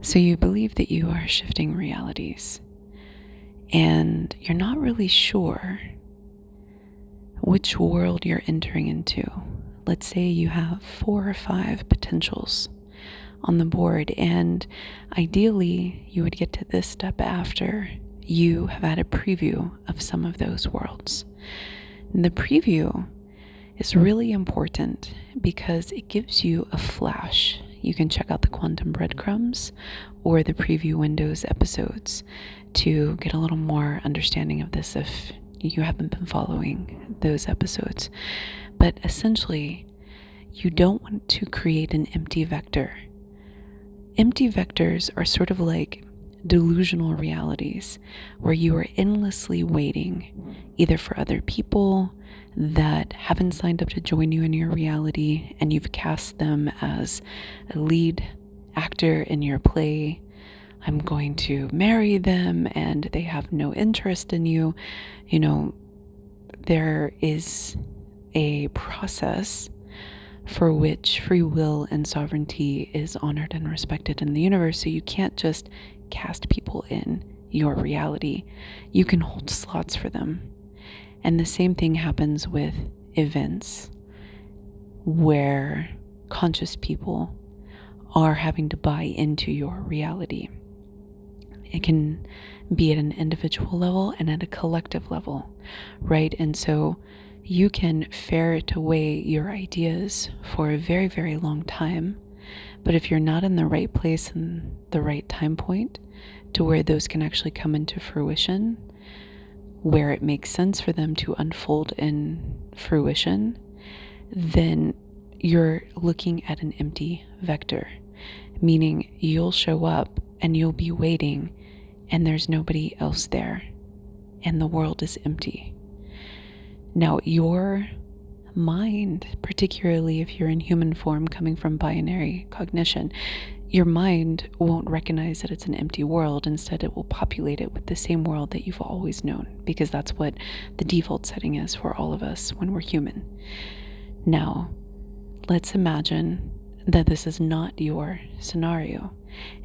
So you believe that you are shifting realities, and you're not really sure which world you're entering into. Let's say you have 4 or 5 potentials on the board, and ideally you would get to this step after you have had a preview of some of those worlds. And the preview is really important because it gives you a flash. You can check out the Quantum Breadcrumbs or the Preview Windows episodes to get a little more understanding of this if you haven't been following those episodes. But essentially, you don't want to create an empty vector. Empty vectors are sort of like delusional realities where you are endlessly waiting either for other people that haven't signed up to join you in your reality and you've cast them as a lead actor in your play. I'm going to marry them and they have no interest in you. You know, there is a process for which free will and sovereignty is honored and respected in the universe. So you can't just cast people in your reality. You can hold slots for them. And the same thing happens with events where conscious people are having to buy into your reality. It can be at an individual level and at a collective level, right? And so you can ferret away your ideas for a very, very long time. But if you're not in the right place and the right time point to where those can actually come into fruition, where it makes sense for them to unfold in fruition, then you're looking at an empty vector, meaning you'll show up and you'll be waiting and there's nobody else there and the world is empty. Now, your mind, particularly if you're in human form coming from binary cognition, your mind won't recognize that it's an empty world. Instead, it will populate it with the same world that you've always known, because that's what the default setting is for all of us when we're human. Now, let's imagine that this is not your scenario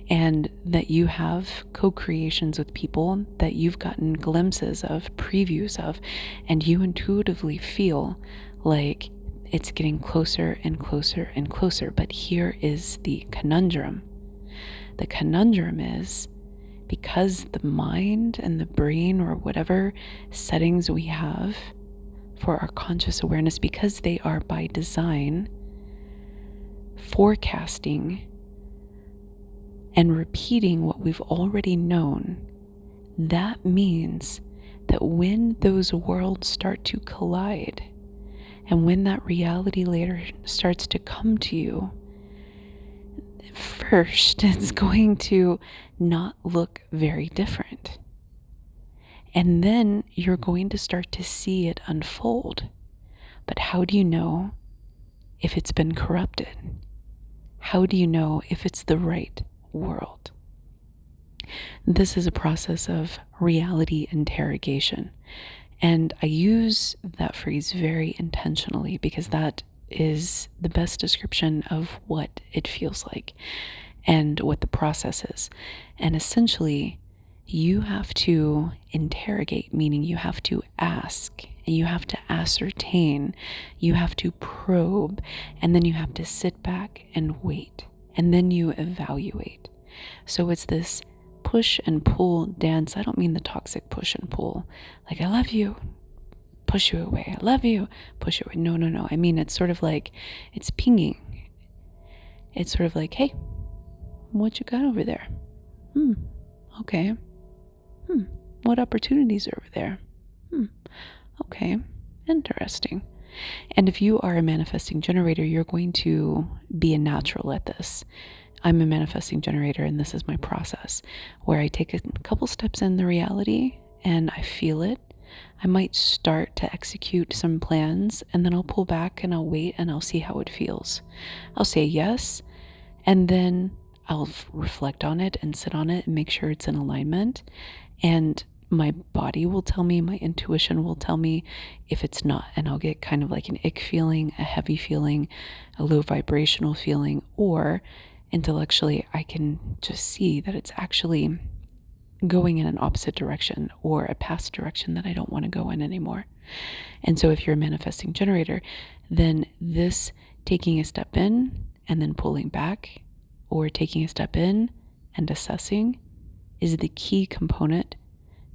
and that you have co-creations with people that you've gotten glimpses of, previews of, and you intuitively feel like it's getting closer and closer and closer. But here is the conundrum. The conundrum is, because the mind and the brain, or whatever settings we have for our conscious awareness, because they are by design forecasting and repeating what we've already known, that means that when those worlds start to collide and when that reality later starts to come to you, first it's going to not look very different. And then you're going to start to see it unfold. But how do you know if it's been corrupted? How do you know if it's the right world? This is a process of reality interrogation. And I use that phrase very intentionally because that is the best description of what it feels like and what the process is. And essentially, you have to interrogate, meaning you have to ask, and you have to ascertain, you have to probe, and then you have to sit back and wait, and then you evaluate. So it's this push and pull dance. I don't mean the toxic push and pull, like I love you, push you away, I love you, push you away. No. I mean, it's sort of like, it's pinging. It's sort of like, hey, what you got over there? Okay. What opportunities are over there? Okay, interesting. And if you are a manifesting generator, you're going to be a natural at this. I'm a manifesting generator, and this is my process where I take a couple steps in the reality and I feel it. I might start to execute some plans, and then I'll pull back and I'll wait and I'll see how it feels. I'll say yes, and then I'll reflect on it and sit on it and make sure it's in alignment. And my body will tell me, my intuition will tell me if it's not. And I'll get kind of like an ick feeling, a heavy feeling, a low vibrational feeling, or intellectually, I can just see that it's actually going in an opposite direction or a past direction that I don't want to go in anymore. And so if you're a manifesting generator, then this taking a step in and then pulling back, or taking a step in and assessing, is the key component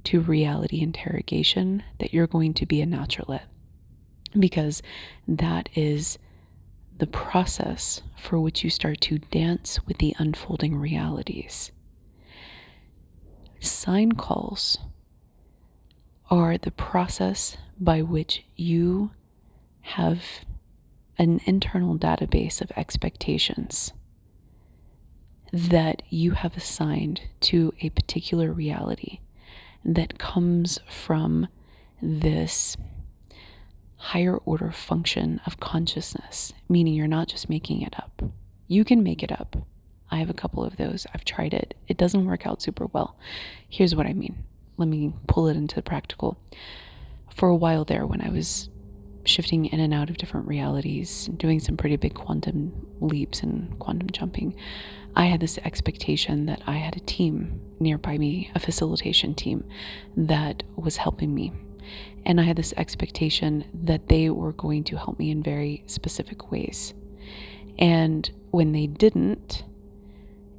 to reality interrogation that you're going to be a natural at. Because that is the process for which you start to dance with the unfolding realities. Sign calls are the process by which you have an internal database of expectations that you have assigned to a particular reality that comes from this higher order function of consciousness, meaning you're not just making it up. You can make it up. I have a couple of those. I've tried it. It doesn't work out super well. Here's what I mean. Let me pull it into the practical. For a while there, when I was shifting in and out of different realities, doing some pretty big quantum leaps and quantum jumping, I had this expectation that I had a team nearby me, a facilitation team that was helping me. And I had this expectation that they were going to help me in very specific ways. And when they didn't,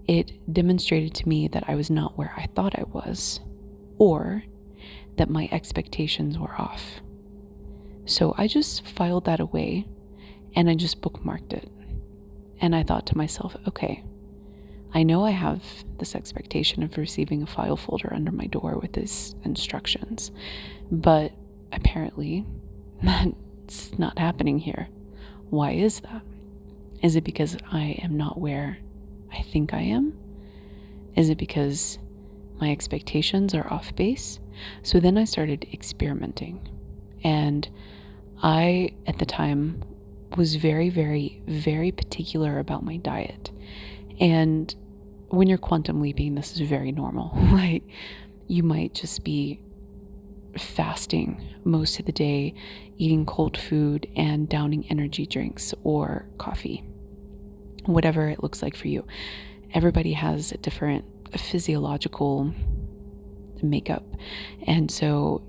it demonstrated to me that I was not where I thought I was, or that my expectations were off. So I just filed that away and I just bookmarked it. And I thought to myself, okay, I know I have this expectation of receiving a file folder under my door with these instructions, but apparently that's not happening here. Why is that? Is it because I am not where I think I am? Is it because my expectations are off base? So then I started experimenting. And I, at the time, was very, very, very particular about my diet. And when you're quantum leaping, this is very normal. Like, you might just be fasting most of the day, eating cold food and downing energy drinks or coffee, whatever it looks like for you. Everybody has a different physiological makeup. And so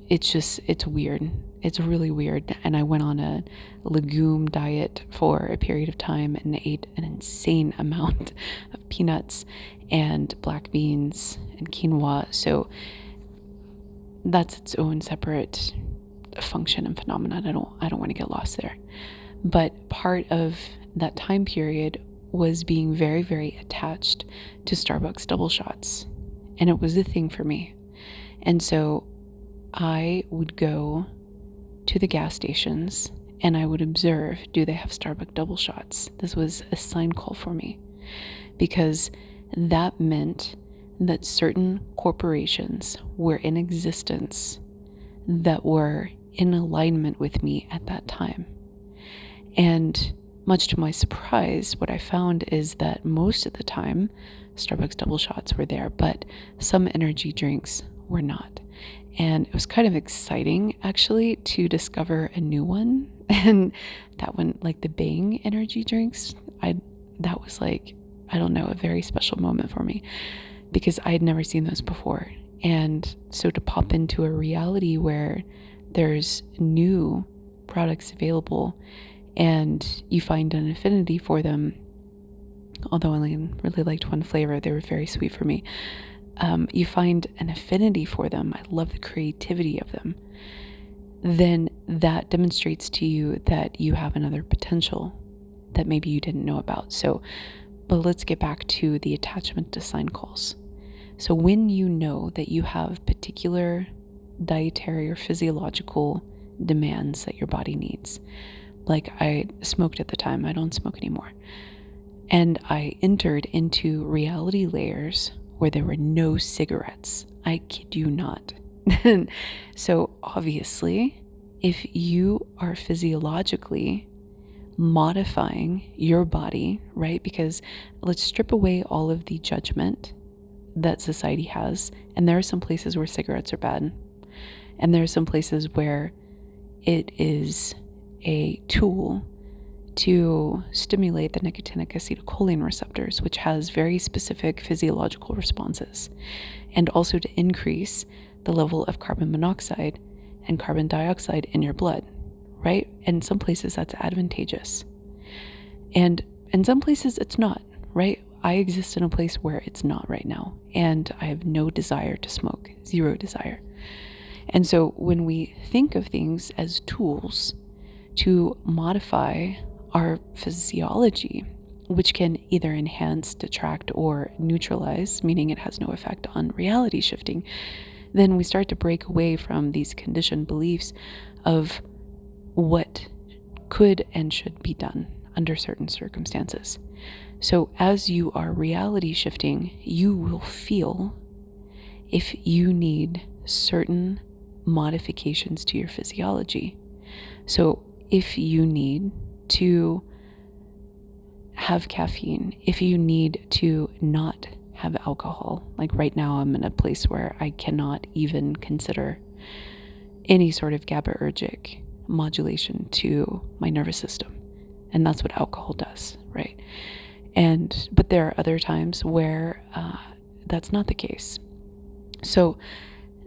it's weird. It's really weird. And I went on a legume diet for a period of time and ate an insane amount of peanuts and black beans and quinoa. So that's its own separate function and phenomenon. I don't want to get lost there. But part of that time period was being very, very attached to Starbucks double shots. And it was the thing for me. And so I would go to the gas stations and I would observe, do they have Starbucks double shots? This was a sign call for me, because that meant that certain corporations were in existence that were in alignment with me at that time. And much to my surprise, what I found is that most of the time, Starbucks double shots were there, but some energy drinks were not. And it was kind of exciting, actually, to discover a new one. And that one, like the Bang energy drinks, that was like, I don't know, a very special moment for me, because I had never seen those before. And so to pop into a reality where there's new products available and you find an affinity for them, although I really liked one flavor, they were very sweet for me. You find an affinity for them. I love the creativity of them. Then that demonstrates to you that you have another potential that maybe you didn't know about. But let's get back to the attachment to sign calls. So when you know that you have particular dietary or physiological demands that your body needs, like I smoked at the time, I don't smoke anymore. And I entered into reality layers where there were no cigarettes. I kid you not. So obviously, if you are physiologically modifying your body, right? Because let's strip away all of the judgment that society has. And there are some places where cigarettes are bad. And there are some places where it is a tool to stimulate the nicotinic acetylcholine receptors, which has very specific physiological responses, and also to increase the level of carbon monoxide and carbon dioxide in your blood, right? In some places that's advantageous. And in some places it's not, right? I exist in a place where it's not right now, and I have no desire to smoke, zero desire. And so when we think of things as tools to modify our physiology, which can either enhance, detract, or neutralize, meaning it has no effect on reality shifting, then we start to break away from these conditioned beliefs of what could and should be done under certain circumstances. So as you are reality shifting, you will feel if you need certain modifications to your physiology. So if you need to have caffeine, if you need to not have alcohol, like right now I'm in a place where I cannot even consider any sort of GABAergic modulation to my nervous system. And that's what alcohol does, right? But there are other times where that's not the case. So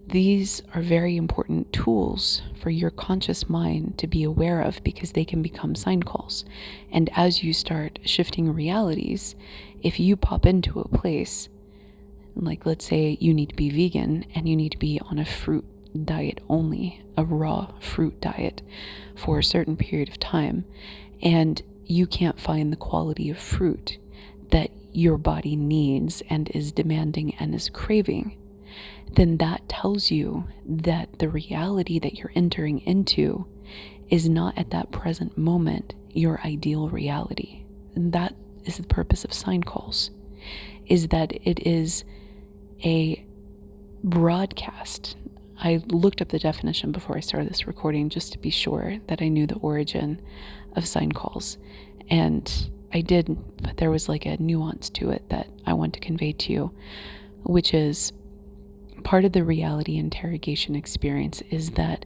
these are very important tools for your conscious mind to be aware of, because they can become sign calls. And as you start shifting realities, if you pop into a place, like let's say you need to be vegan and you need to be on a fruit diet only, a raw fruit diet for a certain period of time, and you can't find the quality of fruit that your body needs and is demanding and is craving, then that tells you that the reality that you're entering into is not at that present moment your ideal reality. And that is the purpose of sign calls, is that it is a broadcast. I looked up the definition before I started this recording just to be sure that I knew the origin of sign calls. And I did, but there was like a nuance to it that I want to convey to you, which is part of the reality interrogation experience is that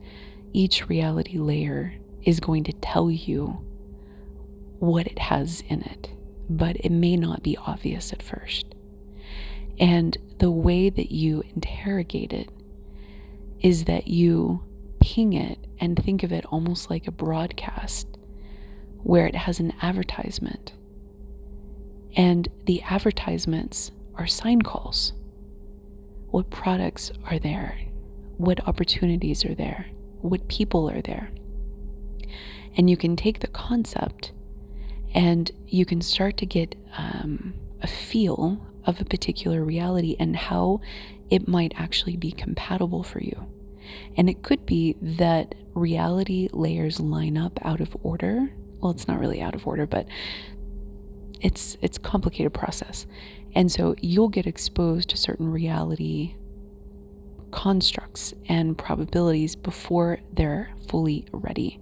each reality layer is going to tell you what it has in it, but it may not be obvious at first. And the way that you interrogate it is that you ping it and think of it almost like a broadcast where it has an advertisement. And the advertisements are sign calls. What products are there? What opportunities are there? What people are there? And you can take the concept and you can start to get a feel of a particular reality and how it might actually be compatible for you. And it could be that reality layers line up out of order. Well, it's not really out of order, but it's a complicated process. And so you'll get exposed to certain reality constructs and probabilities before they're fully ready.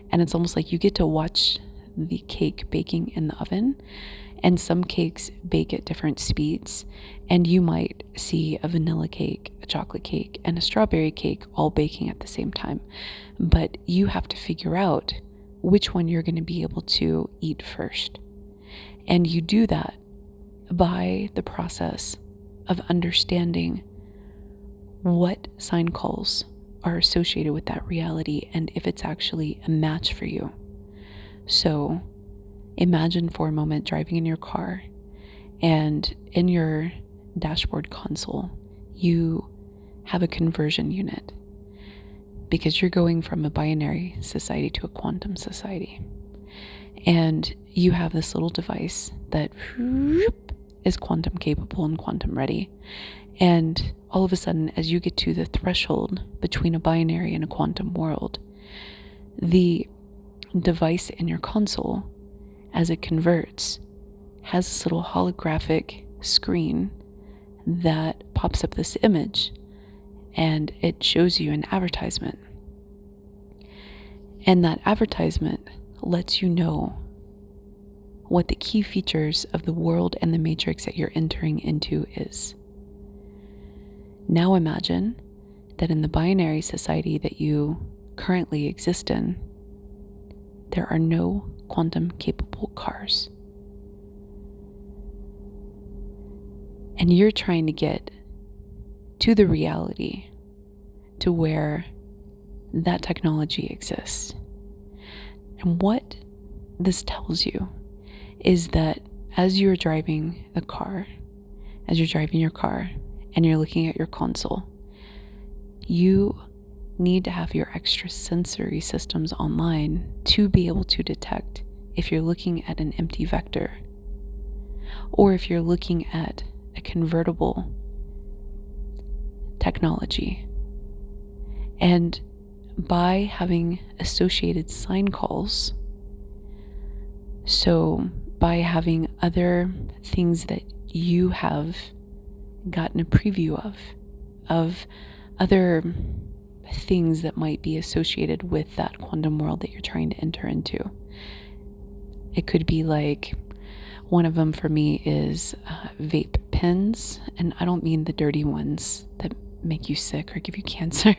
And it's almost like you get to watch the cake baking in the oven, and some cakes bake at different speeds, and you might see a vanilla cake, a chocolate cake, and a strawberry cake all baking at the same time. But you have to figure out which one you're going to be able to eat first. And you do that by the process of understanding what sign calls are associated with that reality and if it's actually a match for you. So imagine for a moment driving in your car, and in your dashboard console, you have a conversion unit because you're going from a binary society to a quantum society. And you have this little device that is quantum capable and quantum ready. And all of a sudden, as you get to the threshold between a binary and a quantum world, the device in your console, as it converts, has this little holographic screen that pops up this image, and it shows you an advertisement. And that advertisement lets you know what the key features of the world and the matrix that you're entering into is. Now imagine that in the binary society that you currently exist in, there are no quantum capable cars. And you're trying to get to the reality to where that technology exists. And what this tells you is that as you're driving your car, and you're looking at your console, you need to have your extra sensory systems online to be able to detect if you're looking at an empty vector or if you're looking at a convertible technology. And by having associated sign calls, so by having other things that you have gotten a preview of other things that might be associated with that quantum world that you're trying to enter into. It could be like, one of them for me is vape pens, and I don't mean the dirty ones that make you sick or give you cancer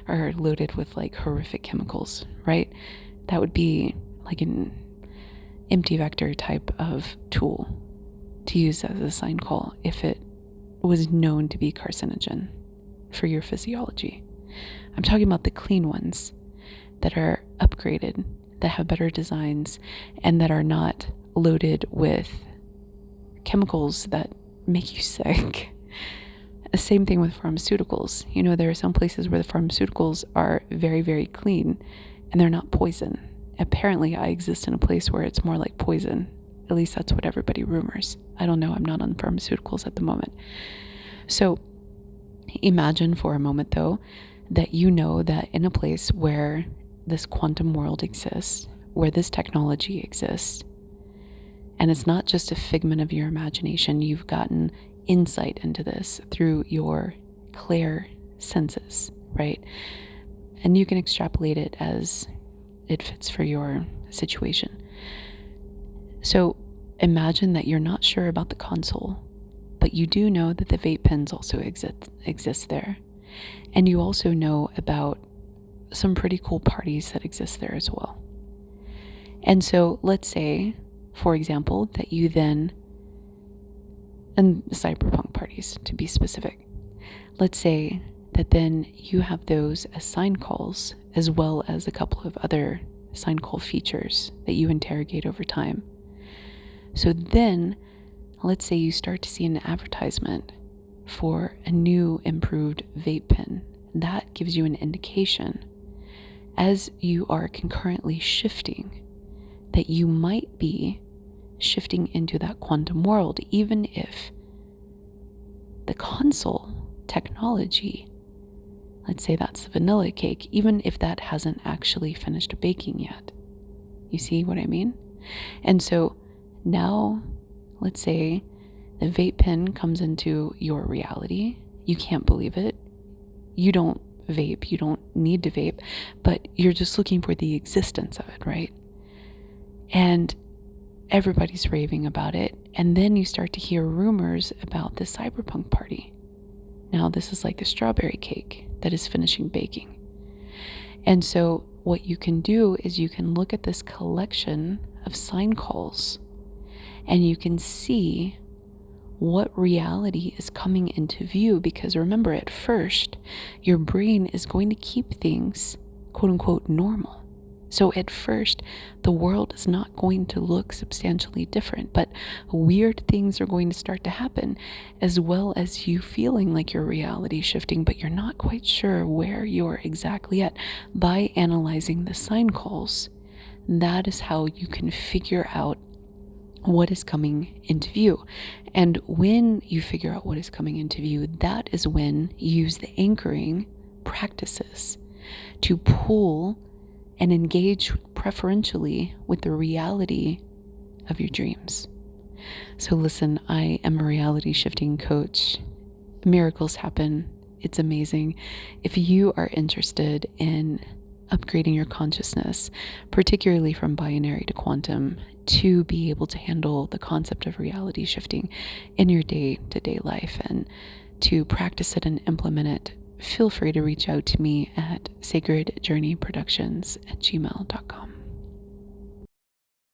or loaded with like horrific chemicals, right? That would be like an empty vector type of tool to use as a sign call if it was known to be carcinogen for your physiology. I'm talking about the clean ones that are upgraded, that have better designs, and that are not loaded with chemicals that make you sick. The same thing with pharmaceuticals. You know, there are some places where the pharmaceuticals are very, very clean and they're not poison. Apparently, I exist in a place where it's more like poison. At least that's what everybody rumors. I don't know. I'm not on pharmaceuticals at the moment. So imagine for a moment, though, that you know that in a place where this quantum world exists, where this technology exists, and it's not just a figment of your imagination, you've gotten insight into this through your clair senses, right? And you can extrapolate it as it fits for your situation. So imagine that you're not sure about the console, but you do know that the vape pens also exist there. And you also know about some pretty cool parties that exist there as well. And so let's say, for example, that you then, and cyberpunk parties to be specific, let's say that then you have those as sign calls as well as a couple of other sign call features that you interrogate over time. So then, let's say you start to see an advertisement for a new improved vape pen. That gives you an indication as you are concurrently shifting that you might be shifting into that quantum world, even if the console technology, let's say that's the vanilla cake, even if that hasn't actually finished baking yet. You see what I mean? And so now, let's say the vape pen comes into your reality. You can't believe it. You don't vape. You don't need to vape, but you're just looking for the existence of it, right? And everybody's raving about it. And then you start to hear rumors about the cyberpunk party. Now, this is like the strawberry cake that is finishing baking. And so what you can do is you can look at this collection of sign calls and you can see what reality is coming into view. Because remember, at first, your brain is going to keep things, quote unquote, normal. So at first, the world is not going to look substantially different, but weird things are going to start to happen, as well as you feeling like your reality shifting, but you're not quite sure where you're exactly at. By analyzing the sign calls, that is how you can figure out what is coming into view. And when you figure out what is coming into view, that is when you use the anchoring practices to pull and engage preferentially with the reality of your dreams. So listen, I am a reality shifting coach. Miracles happen. It's amazing. If you are interested in upgrading your consciousness, particularly from binary to quantum, to be able to handle the concept of reality shifting in your day-to-day life and to practice it and implement it, feel free to reach out to me at sacredjourneyproductions@gmail.com.